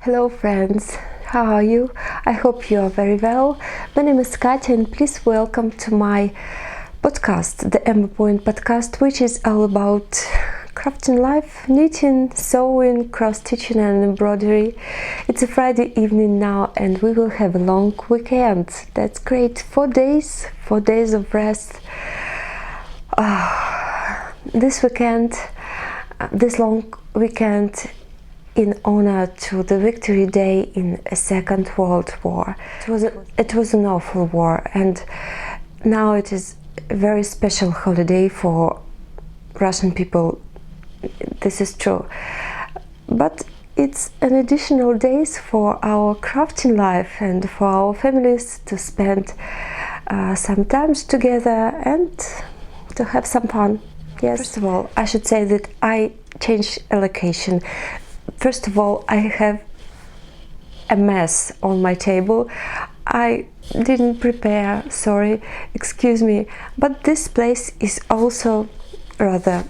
Hello friends, how are you? I hope you are very well. My name is Katya and please welcome to my podcast, the Emma Point podcast, which is all about crafting life, knitting, sewing, cross-stitching and embroidery. It's a Friday evening now and we will have a long weekend. That's great. 4 days of rest. This long weekend in honor to the Victory Day in a Second World War. It was an awful war, and now it is a very special holiday for Russian people. This is true, but it's an additional days for our crafting life and for our families to spend some times together and to have some fun. Yes. First of all, I should say that I changed a location. First of all, I have a mess on my table. I didn't prepare, sorry, excuse me, but this place is also rather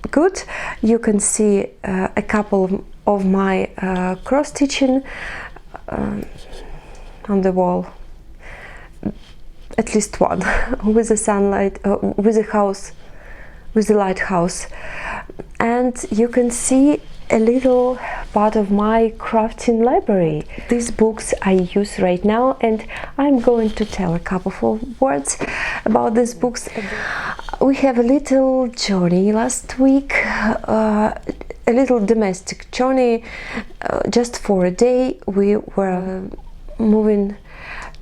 good. You can see a couple of my cross-stitching on the wall, at least one, with the sunlight, with the lighthouse, and you can see a little part of my crafting library. These books I use right now, and I'm going to tell a couple of words about these books. We have a little journey last week, a little domestic journey, just for a day. We were moving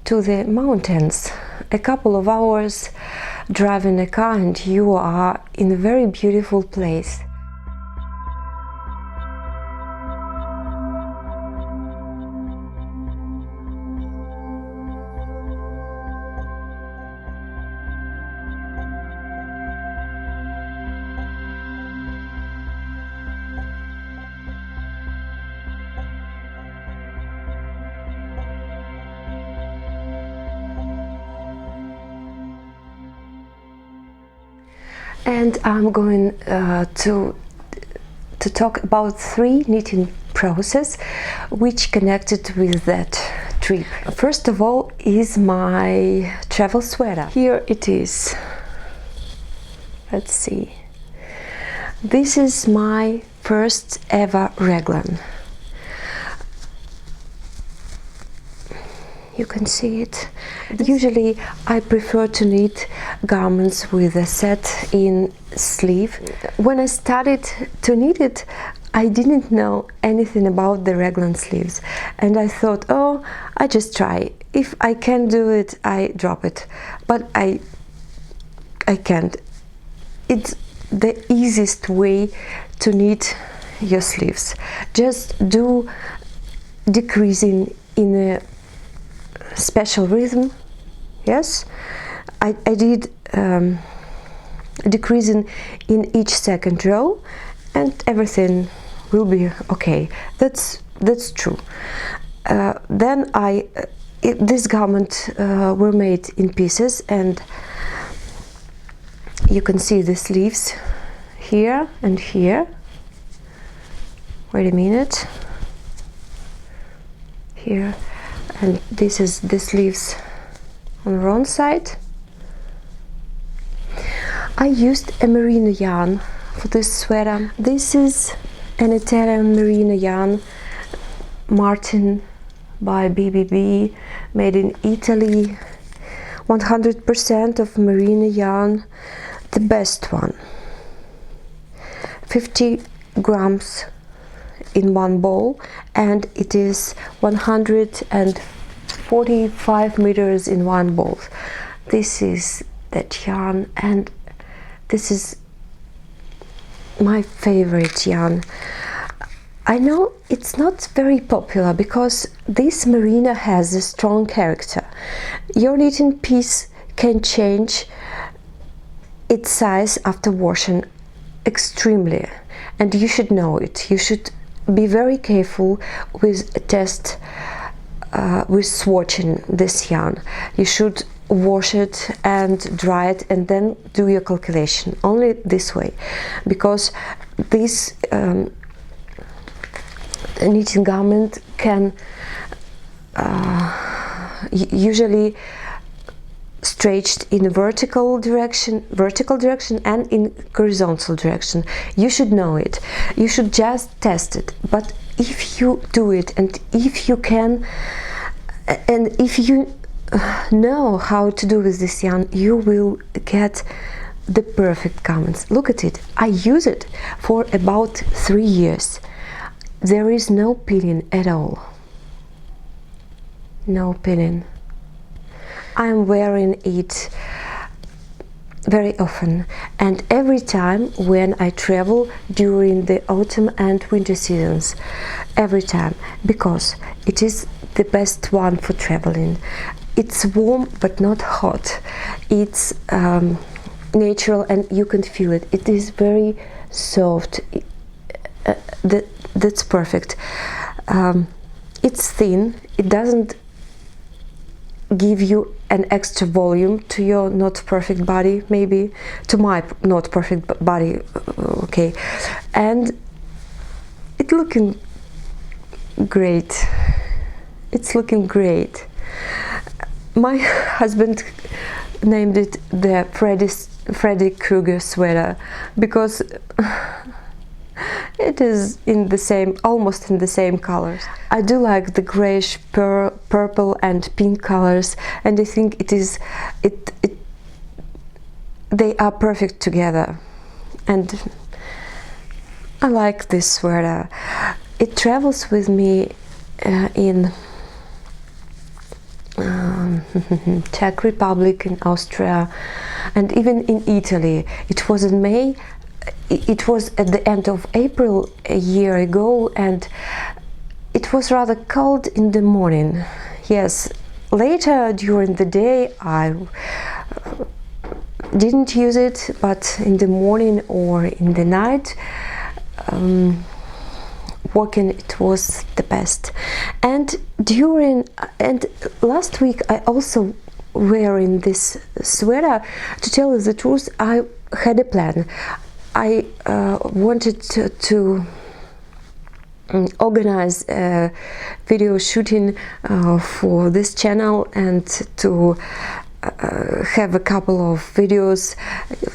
to the mountains, a couple of hours driving a car, and you are in a very beautiful place. And I'm going to talk about 3 knitting processes which connected with that trip. First of all is my travel sweater. Here it is. Let's see. This is my first ever raglan. You can see it. Usually I prefer to knit garments with a set-in sleeve. When I started to knit it, I didn't know anything about the raglan sleeves, and I thought, oh, I just try. If I can do it, I drop it. But I can't. It's the easiest way to knit your sleeves. Just do decreasing in a special rhythm. Yes, I did decreasing in each second row, and everything will be okay. That's true. Then this garment were made in pieces, and you can see the sleeves here and here. Wait a minute. Here. And this is the sleeves on the wrong side. I used a merino yarn for this sweater. This is an Italian merino yarn, Martin by BBB, made in Italy. 100% of merino yarn, the best one. 50 grams in one bowl, and it is 145 meters in one bowl. This is that yarn, and this is my favorite yarn. I know it's not very popular because this merino has a strong character. Your knitting piece can change its size after washing extremely, and you should know it. You should be very careful with swatching this yarn. You should wash it and dry it and then do your calculation only this way, because this knitting garment can usually stretched in vertical direction and in horizontal direction. You should know it. You should just test it. But if you do it, and if you can, and if you know how to do with this yarn, you will get the perfect garments. Look at it. I use it for about 3 years. There is no pilling at all. No pilling. I'm wearing it very often, and every time when I travel during the autumn and winter seasons, every time, because it is the best one for traveling. It's warm but not hot. It's natural and you can feel it. It is very soft. That's perfect. It's thin. It doesn't give you an extra volume to your not perfect body, maybe to my not perfect body, okay, and it's looking great. It's looking great. My husband named it the Freddy Krueger sweater because it is in the same, almost in the same colors. I do like the grayish purple and pink colors, and I think they are perfect together, and I like this sweater. It travels with me in Czech Republic, in Austria, and even in Italy. It was in May. It was at the end of April a year ago, and it was rather cold in the morning. Yes, later during the day I didn't use it, but in the morning or in the night walking, it was the best. And last week I also wearing this sweater. To tell you the truth, I had a plan. I wanted to organize a video shooting for this channel, and to have a couple of videos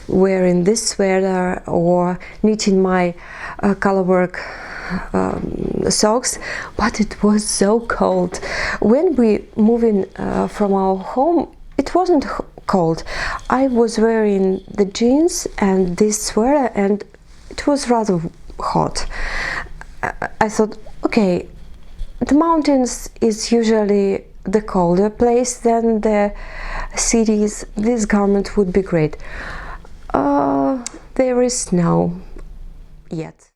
wearing this sweater or knitting my colorwork socks, but it was so cold. When we moving from our home, it wasn't cold. I was wearing the jeans and this sweater, and it was rather hot. I thought, okay, the mountains is usually the colder place than the cities. This garment would be great. There is snow yet.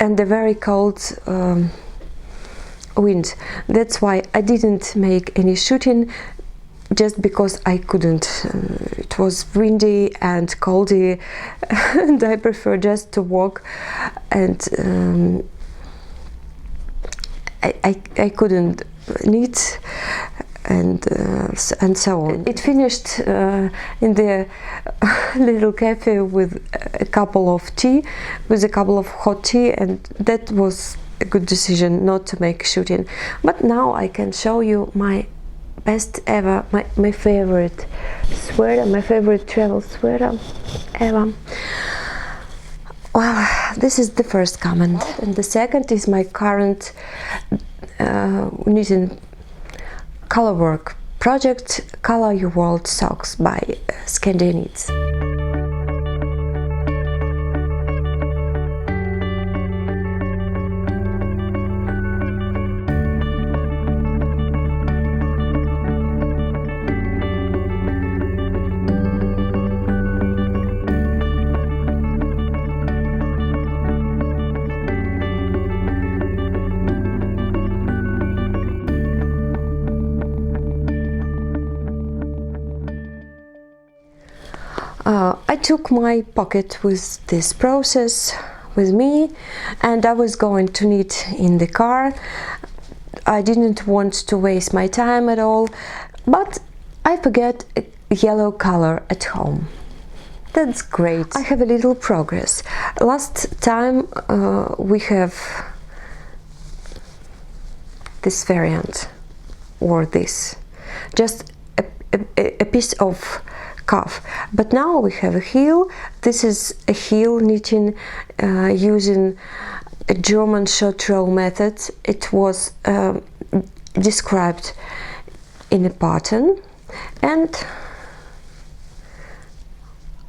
And the very cold wind. That's why I didn't make any shooting, just because I couldn't. It was windy and coldy, and I prefer just to walk, and I couldn't knit and so on. It finished in the little cafe with a cup of hot tea, and that was a good decision not to make shooting. But now I can show you my best ever, my favorite sweater, my favorite travel sweater ever. Well, this is the first garment, and the second is my current knitting colorwork project, Color Your World Socks by Scandinavians. I took my pocket with this process with me, and I was going to knit in the car. I didn't want to waste my time at all, but I forget a yellow color at home. That's great. I have a little progress. Last time we have this variant, or this, just a piece of cuff, but now we have a heel. This is a heel knitting using a German short row method. It was described in a pattern, and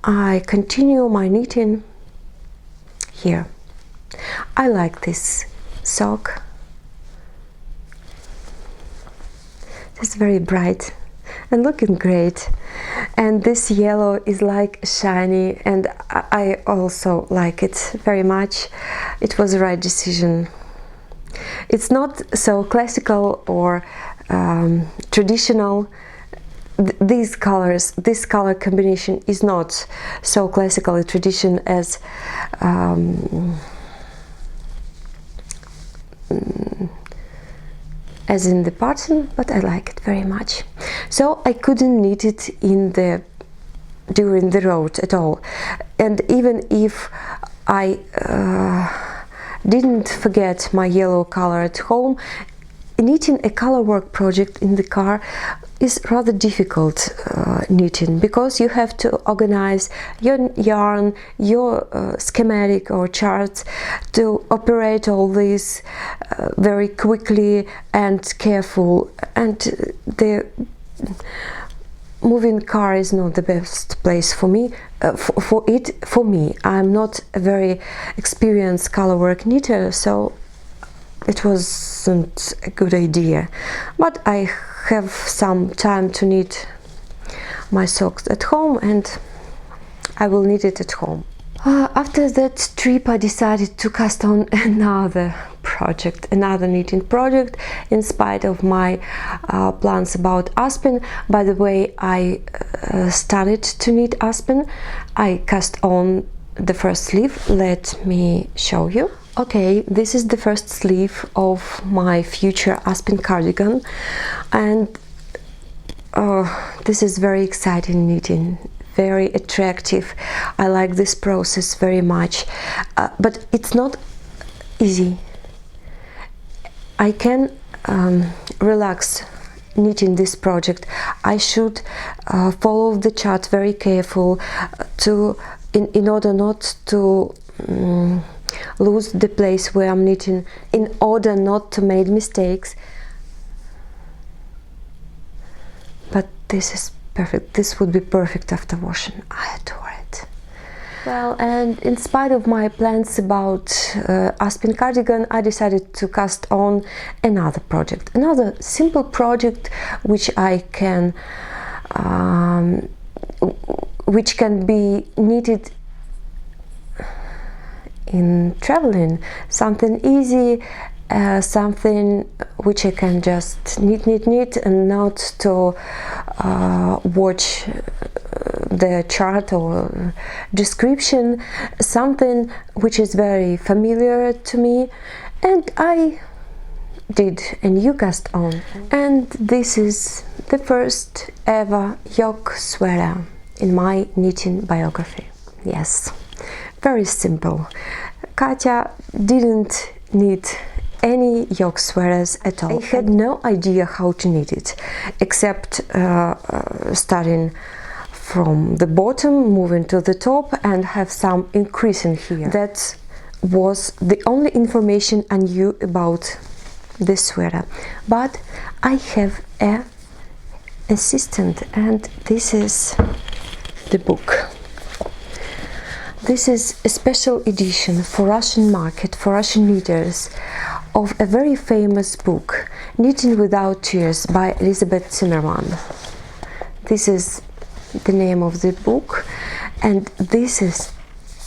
I continue my knitting here. I like this sock. It's very bright and looking great, and this yellow is like shiny, and I also like it very much. It was the right decision. It's not so classical or traditional. These colors, this color combination is not so classically tradition as in the pattern, but I like it very much. So I couldn't knit it during the road at all, and even if I didn't forget my yellow color at home, knitting a color work project in the car is rather difficult knitting, because you have to organize your yarn, your schematic or charts, to operate all this very quickly and careful, and the moving car is not the best place for me. For me, I'm not a very experienced color work knitter, so it wasn't a good idea, but I have some time to knit my socks at home, and I will knit it at home. After that trip, I decided to cast on another project, another knitting project, in spite of my plans about aspen. By the way, I started to knit aspen. I cast on the first sleeve. Let me show you. Okay, this is the first sleeve of my future aspen cardigan, and this is very exciting knitting, very attractive. I like this process very much, but it's not easy. I can relax knitting this project. I should follow the chart very careful in order not to lose the place where I'm knitting, in order not to make mistakes. But this is perfect. This would be perfect after washing. I adore it. Well, and in spite of my plans about aspen cardigan, I decided to cast on another project, another simple project which can be knitted in traveling, something easy, something which I can just knit and not to watch the chart or description, something which is very familiar to me, and I did a new cast on. And this is the first ever yoke sweater in my knitting biography. Yes, very simple. Katya didn't knit any yoke sweaters at all. I had no idea how to knit it, except starting from the bottom, moving to the top, and have some increasing here. That was the only information I knew about this sweater. But I have an assistant, and this is the book. This is a special edition for Russian market, for Russian knitters, of a very famous book, Knitting Without Tears by Elizabeth Zimmermann. This is the name of the book, and this is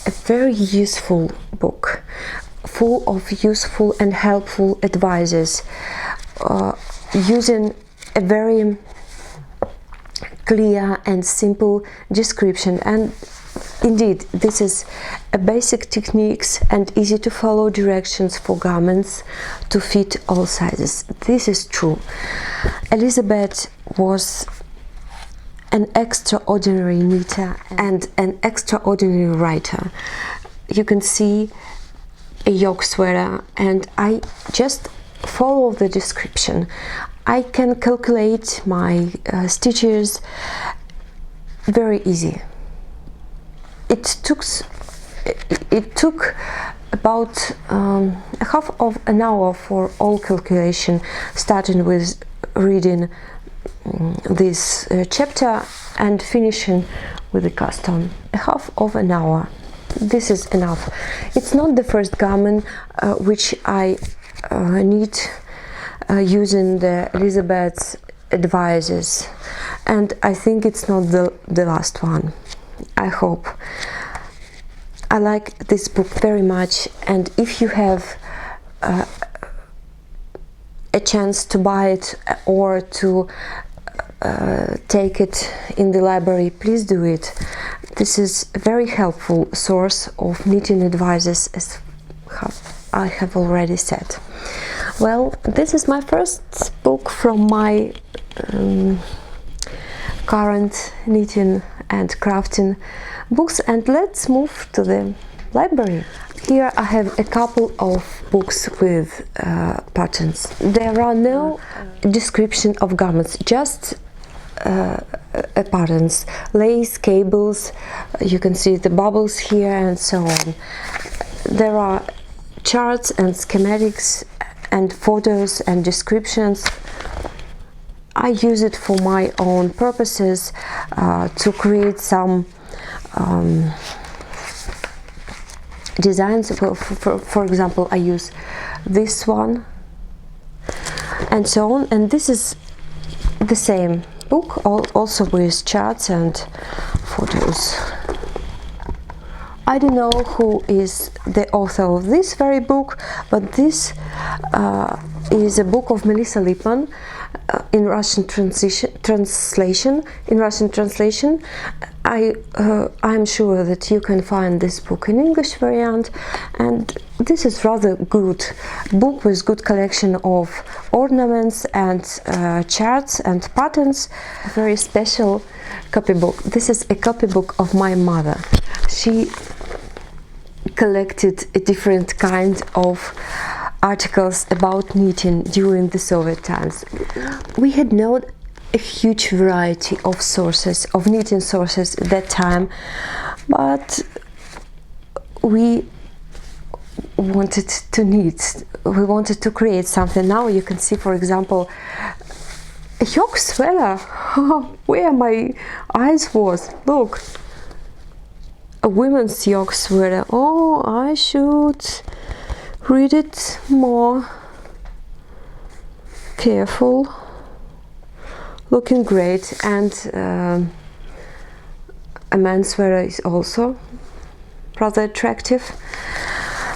a very useful book, full of useful and helpful advices, using a very clear and simple description, and Indeed, this is a basic techniques and easy to follow directions for garments to fit all sizes. This is true. Elizabeth was an extraordinary knitter and an extraordinary writer. You can see a yoke sweater, and I just follow the description. I can calculate my stitches very easy. It took about half of an hour for all calculation, starting with reading this chapter and finishing with the cast on. Half of an hour. This is enough. It's not the first garment which I knit using the Elizabeth's advices, and I think it's not the last one. I hope. I like this book very much, and if you have a chance to buy it or to take it in the library, please do it. This is a very helpful source of knitting advices, as I have already said. Well, this is my first book from my current knitting and crafting books, and let's move to the library. Here I have a couple of books with patterns. There are no description of garments, just patterns, lace, cables, you can see the bubbles here and so on. There are charts and schematics and photos and descriptions. I use it for my own purposes, to create some designs. For example, I use this one and so on, and this is the same book, also with charts and photos. I don't know who is the author of this very book, but this is a book of Melissa Lipman in Russian translation. I'm sure that you can find this book in English variant, and this is rather good book with good collection of ornaments and charts and patterns. A very special copybook. This is a copybook of my mother. She collected a different kind of articles about knitting during the Soviet times. We had not a huge variety of sources, of knitting sources at that time, but we wanted to knit, we wanted to create something. Now you can see, for example, a yoke sweater. Where my eyes was, look, a women's yoke sweater. Oh, I should read it more careful. Looking great. And a men's sweater is also rather attractive.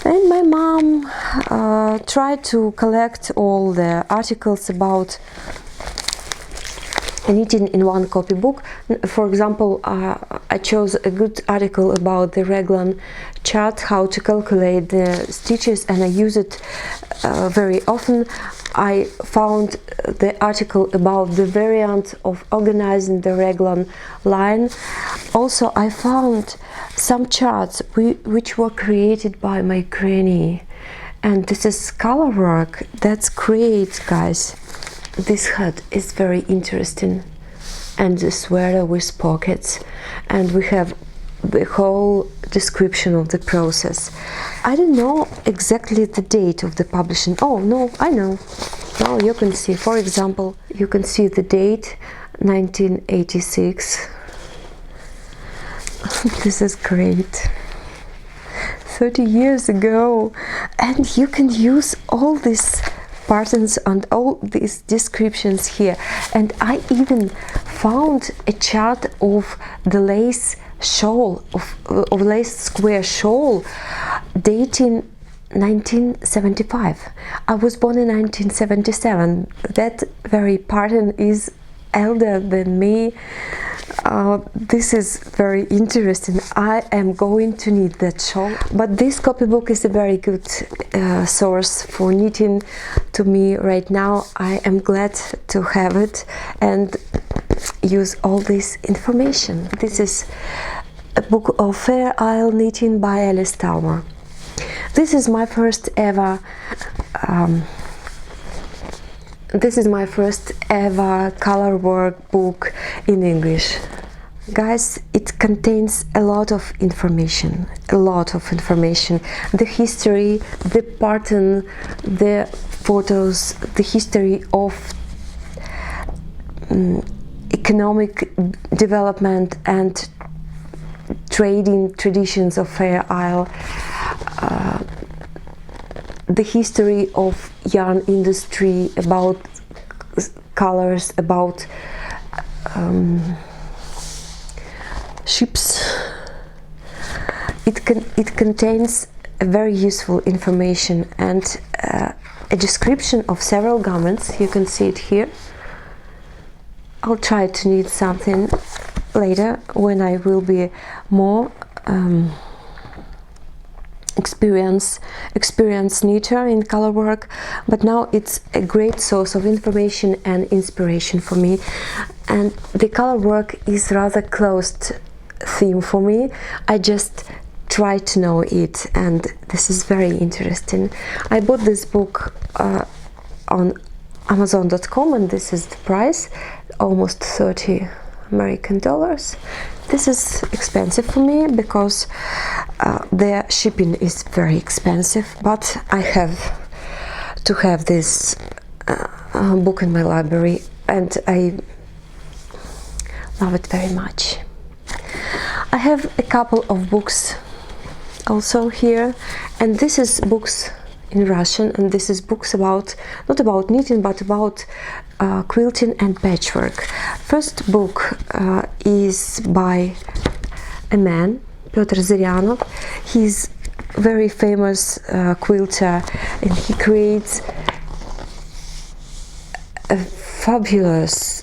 And my mom tried to collect all the articles about knitting in one copybook. For example, I chose a good article about the Reglan chart, how to calculate the stitches, and I use it very often. I found the article about the variant of organizing the Reglan line. Also, I found some charts which were created by my granny, and this is color work. That's great, guys. This hat is very interesting, and the sweater with pockets, and we have the whole description of the process. I don't know exactly the date of the publishing. Oh no, I know. Now you can see, for example, you can see the date, 1986. This is great. 30 years ago, and you can use all these patterns and all these descriptions here. And I even found a chart of the lace shawl, of lace square shawl, dating 1975. I was born in 1977. That very pattern is elder than me. This is very interesting. I am going to need that shawl, but this copybook is a very good source for knitting to me right now. I am glad to have it and use all this information. This is a book of Fair Isle knitting by Alize Cashmira. This is my first ever color work book in English. Guys, it contains a lot of information, the history, the pattern, the photos, the history of economic development and trading traditions of Fair Isle, the history of yarn industry, about colors, about ships. It contains a very useful information and a description of several garments. You can see it here. I'll try to knit something later when I will be more experienced knitter in color work, but now it's a great source of information and inspiration for me. And the color work is rather closed theme for me. I just try to know it, and this is very interesting. I bought this book on Amazon.com, and this is the price, almost 30 American dollars. This is expensive for me because the shipping is very expensive, but I have to have this book in my library, and I love it very much. I have a couple of books also here, and this is books in Russian, and this is books about, not about knitting, but about quilting and patchwork. First book is by a man, Pyotr Zырyanov. He's very famous quilter, and he creates a fabulous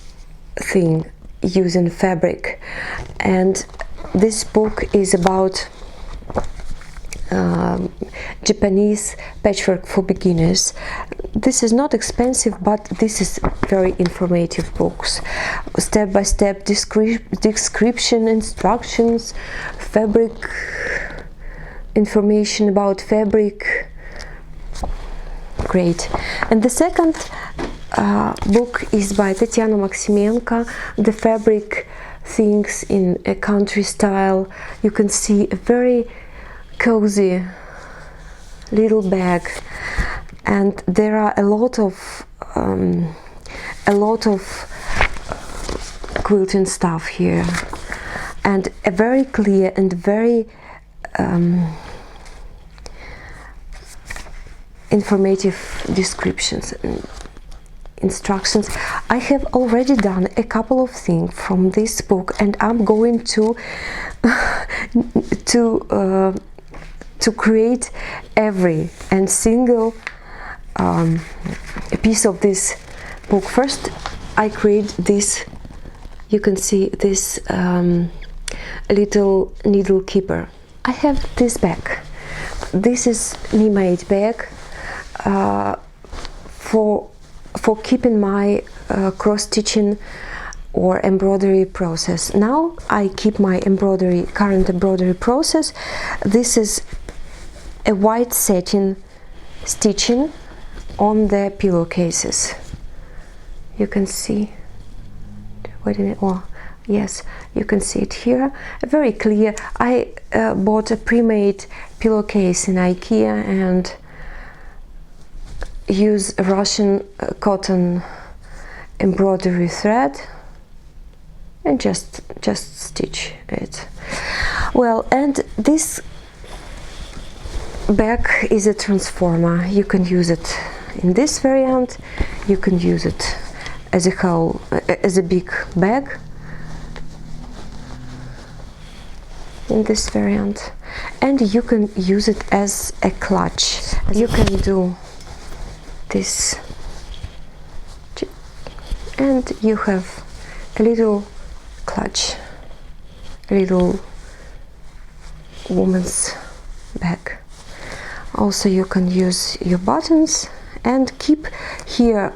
thing using fabric. And this book is about Japanese patchwork for beginners. This is not expensive, but this is very informative books. Step-by-step description, instructions, fabric information about fabric. Great. And the second book is by Tatiana Maximenko, The Fabric Things in a Country Style. You can see a very cozy little bag, and there are a lot of quilting stuff here, and a very clear and very informative descriptions and instructions. I have already done a couple of things from this book, and I'm going to to create every and single piece of this book. First, I create this. You can see this little needle keeper. I have this bag. This is me-made bag for keeping my cross-stitching or embroidery process. Now I keep my current embroidery process. This is a white satin stitching on the pillowcases. You can see. Wait a minute. Oh, yes, you can see it here. Very clear. I bought a pre-made pillowcase in IKEA and use Russian cotton embroidery thread and just stitch it. Well, and this bag is a transformer. You can use it in this variant, you can use it as a whole, as a big bag in this variant, and you can use it as a clutch. You can do this, and you have a little clutch, little woman's bag. Also you can use your buttons and keep here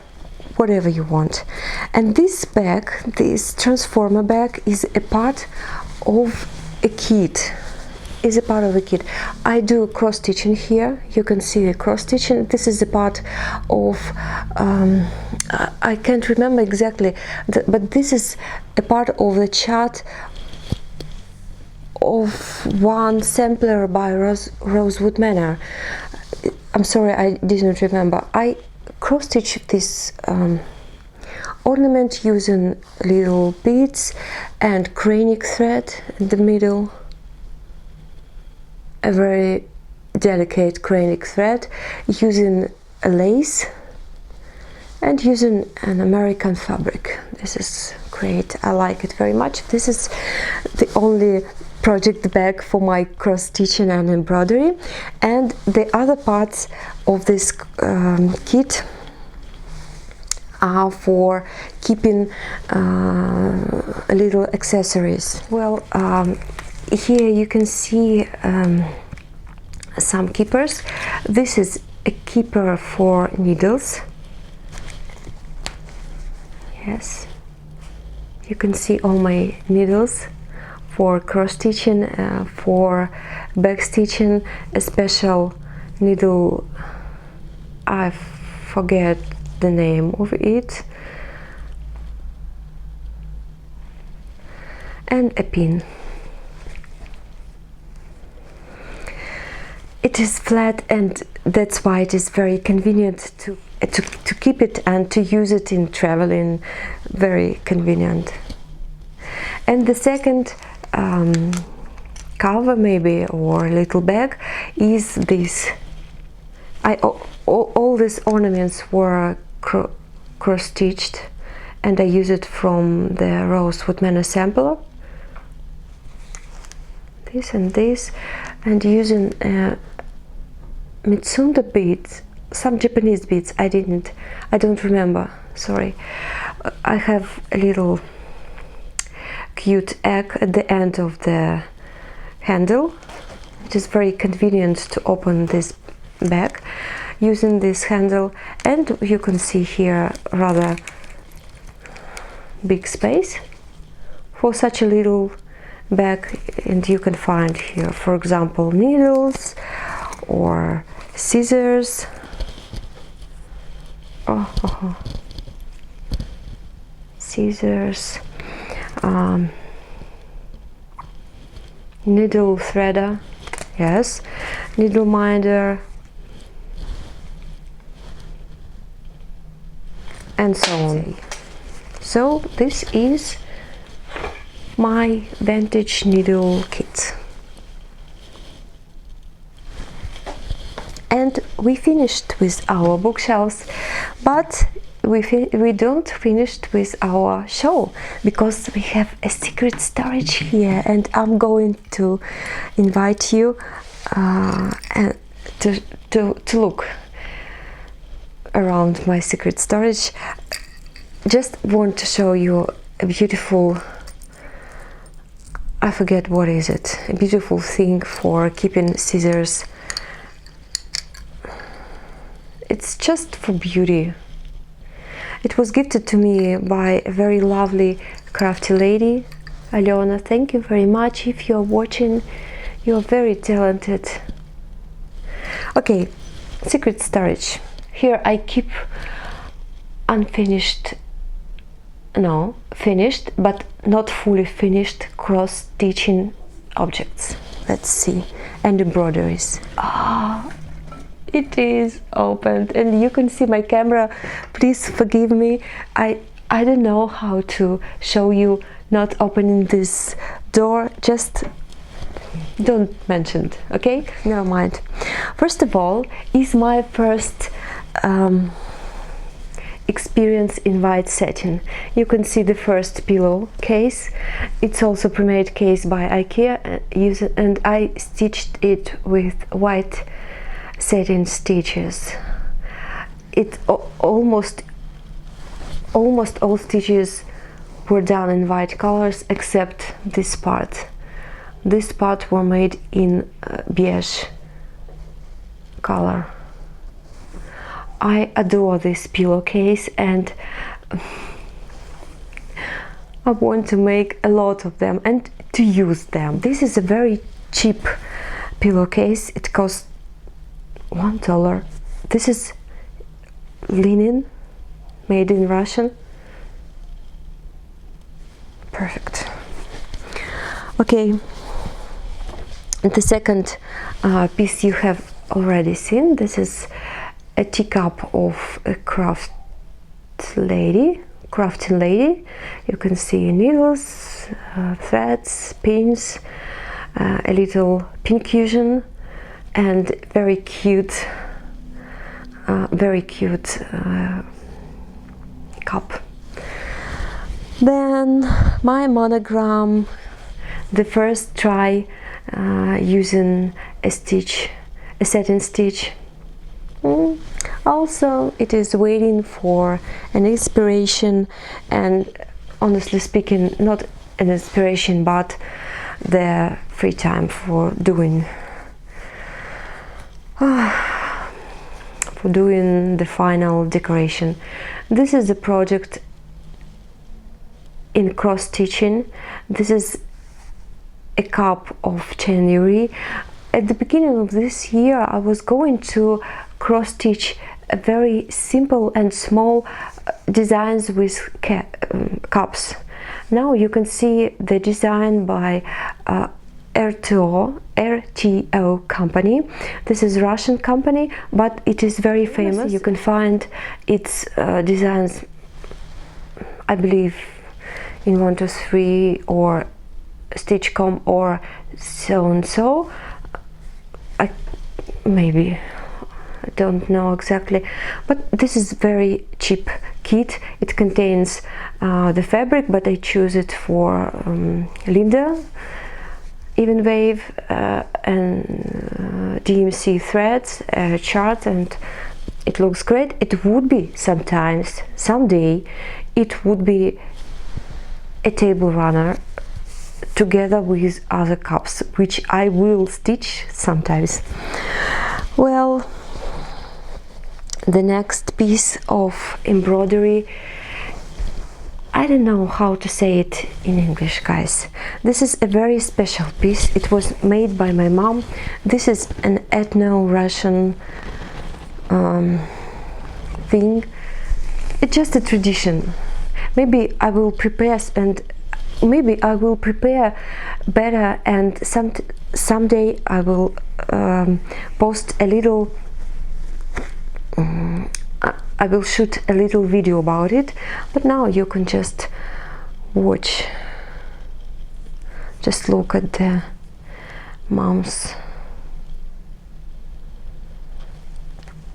whatever you want. And this bag, this transformer bag, is a part of a kit. I do cross stitching here. You can see the cross stitching. This is a part of I can't remember exactly, but this is a part of the chart of one sampler by Rosewood Manor. I'm sorry, I didn't remember. I cross stitched this ornament using little beads and chronic thread in the middle, a very delicate chronic thread, using a lace and using an American fabric. This is great, I like it very much. This is the only project bag for my cross stitching and embroidery, and the other parts of this kit are for keeping little accessories. Well, here you can see some keepers. This is a keeper for needles. Yes, you can see all my needles for cross stitching, for back stitching, a special needle, I forget the name of it, and a pin. It is flat, and that's why it is very convenient to keep it and to use it in traveling. Very convenient. And the second cover, maybe, or little bag, is this. All these ornaments were cross-stitched, and I use it from the Rosewood Manor sampler. This and this, and using Mitsunda beads, some Japanese beads. I don't remember, sorry. I have a little cute egg at the end of the handle. It is very convenient to open this bag using this handle, and you can see here rather big space for such a little bag, and you can find here, for example, needles or scissors. Scissors, needle threader, yes, needle minder, and so on. So this is my vintage needle kit. And we finished with our bookshelves, but we don't finish with our show, because we have a secret storage here, and I'm going to invite you and to look around my secret storage. Just want to show you a beautiful, I forget what is it, a beautiful thing for keeping scissors. It's just for beauty. It was gifted to me by a very lovely crafty lady, Alena. Thank you very much. If you're watching, you're very talented. Okay, secret storage. Here I keep unfinished, no, finished but not fully finished cross-stitching objects. Let's see, and embroideries. It is opened, and you can see my camera. Please forgive me. I don't know how to show you not opening this door. Just don't mention it, okay? Never mind. First of all, is my first experience in white satin. You can see the first pillow case. It's also pre-made case by IKEA, and I stitched it with white satin stitches. It almost all stitches were done in white colors, except this part. This part were made in beige color. I adore this pillowcase, and I want to make a lot of them and to use them. This is a very cheap pillowcase. It costs $1. This is linen, made in Russian. Perfect. Okay, the second piece you have already seen. This is a teacup of a crafting lady. You can see needles, threads, pins, a little pincushion, and very cute cup. Then my monogram, the first try using a satin stitch. Also, it is waiting for an inspiration, and honestly speaking, not an inspiration, but the free time for doing the final decoration. This is a project in cross stitching. This is a cup of January. At the beginning of this year, I was going to cross stitch a very simple and small designs with cups. Now you can see the design by RTO company. This is a Russian company, but it is very famous. You can find its designs, I believe, in 123 or Stitch.com or so and so. Maybe I don't know exactly, but this is very cheap kit. It contains the fabric, but I choose it for Linda, even wave, and DMC threads, chart, and it looks great. It would be someday, it would be a table runner together with other cups, which I will stitch sometimes. Well, the next piece of embroidery, I don't know how to say it in English, guys. This is a very special piece. It was made by my mom. This is an ethno-Russian thing. It's just a tradition. Maybe I will prepare better, and someday I will post a little. I will shoot a little video about it, but now you can just watch. Just look at the mom's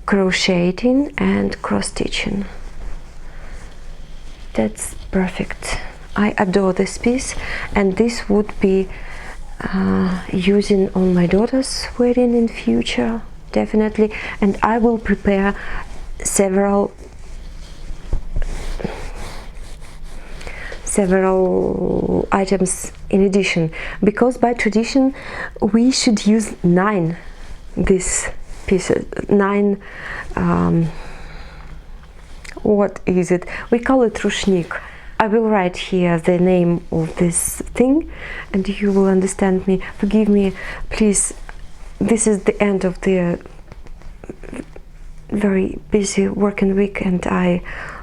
crocheting and cross stitching. That's perfect. I adore this piece, and this would be using on my daughter's wedding in future, definitely. And I will prepare several items in addition, because by tradition we should use 9 these pieces, 9 what is it? We call it rushnik. I will write here the name of this thing, and you will understand me. Forgive me, please. This is the end of the very busy working week, and I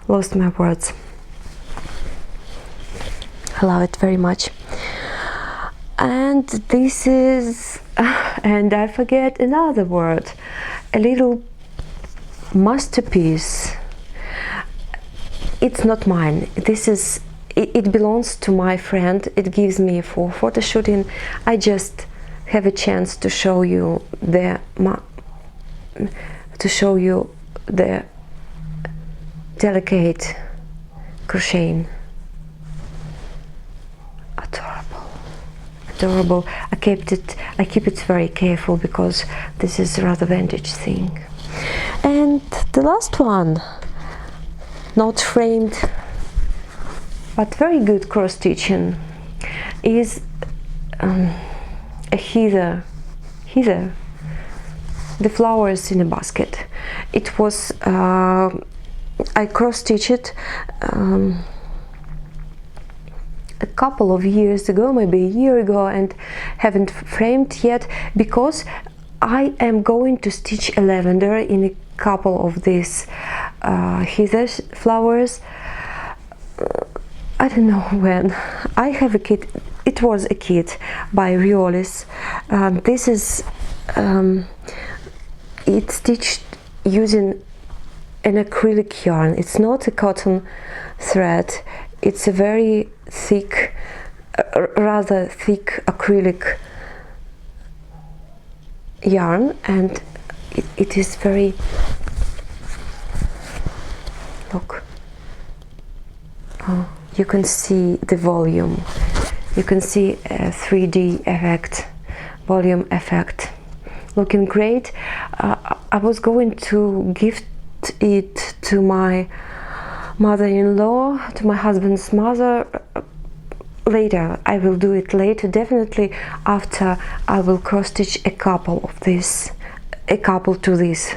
lost my words. I love it very much. And this is, and I forget another word, a little masterpiece. It's not mine. This is, it belongs to my friend. It gives me for photo shooting. I just have a chance to show you the delicate crocheting. Adorable. I keep it very careful because this is a rather vintage thing. And the last one, not framed but very good cross stitching is a heather, the flowers in a basket. It was I cross stitched it a couple of years ago, maybe a year ago, and haven't framed yet because I am going to stitch a lavender in a couple of these heather flowers. I don't know when. I have a kit. It was a kit by Riolis. This is it's stitched using an acrylic yarn. It's not a cotton thread. It's a very thick, rather thick acrylic yarn, and it is very, look, you can see the volume, you can see a 3D effect, volume effect, looking great. I was going to gift it to my mother-in-law, to my husband's mother, later. I will do it later, definitely after I will cross stitch a couple of this, a couple to this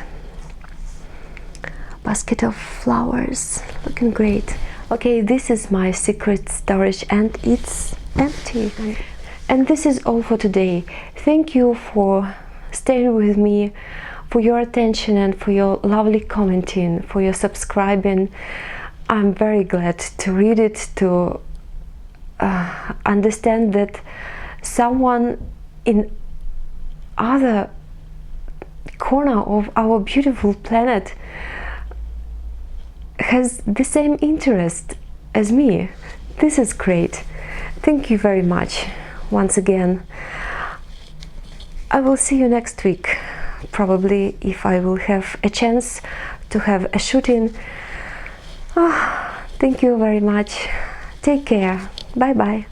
basket of flowers, looking great. Okay, this is my secret storage and it's empty. And this is all for today. Thank you for staying with me, for your attention and for your lovely commenting, for your subscribing. I'm very glad to read it, to understand that someone in other corner of our beautiful planet has the same interest as me. This is great. Thank you very much once again. I will see you next week, probably, if I will have a chance to have a shooting. Thank you very much. Take care. Bye bye.